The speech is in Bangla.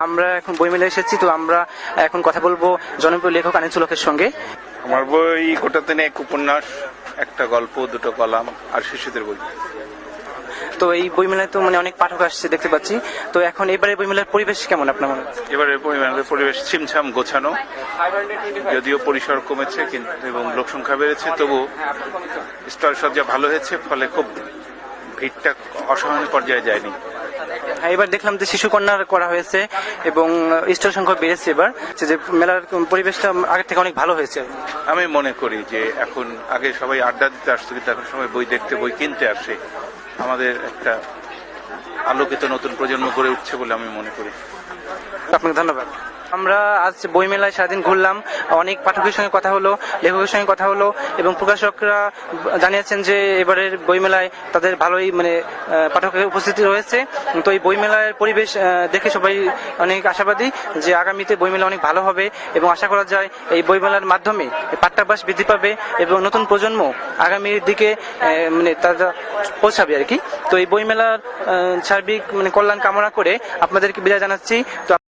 আমরা এখন বইমেলায় এসেছি, তো আমরা এখন কথা বলবো জনপ্রিয় লেখক আনিসুল হকের সঙ্গে। আমার বই গোটা তিনেক উপন্যাস, একটা গল্প, দুটো কলাম আর শিশুদের বই। তো এই বইমেলায় তো অনেক পাঠক আসছে দেখতে পাচ্ছি, তো এখন এবারে বইমেলার পরিবেশ কেমন আপনার মনে হচ্ছে? এবারে পরিবেশ ছিমছাম গোছানো, যদিও পরিসর কমেছে কিন্তু এবং লোক সংখ্যা বেড়েছে, তবু স্টল সজ্জা ভালো হয়েছে, ফলে খুব ভিড়টা অসহনীয় পর্যায়ে যায়নি। এবার দেখলাম যে শিশু কর্নার করা হয়েছে এবং স্টল সংখ্যা বেড়েছে এবার, যে মেলার পরিবেশটা আগের থেকে অনেক ভালো হয়েছে। আমি মনে করি যে এখন আগে সবাই আড্ডা দিতে আসতো, কিন্তু এখন সবাই বই দেখতে, বই কিনতে আসে। আমাদের একটা আলোকিত নতুন প্রজন্ম গড়ে উঠছে বলে আমি মনে করি। আপনাকে ধন্যবাদ। আমরা আজ বইমেলায় সারাদিন ঘুরলাম, অনেক পাঠকের সঙ্গে কথা হলো, লেখকের সঙ্গে কথা হলো এবং প্রকাশকরা জানিয়েছেন যে এবারের বইমেলায় তাদের ভালোই পাঠকের উপস্থিতি রয়েছে। তো এই বইমেলার পরিবেশ দেখে সবাই অনেক আশাবাদী যে আগামীতে বইমেলা অনেক ভালো হবে এবং আশা করা যায় এই বইমেলার মাধ্যমে পাঠ্যাভ্যাস বৃদ্ধি পাবে এবং নতুন প্রজন্ম আগামীর দিকে তারা পৌঁছাবে আর কি। তো এই বইমেলার সার্বিক কল্যাণ কামনা করে আপনাদেরকে বিদায় জানাচ্ছি। তো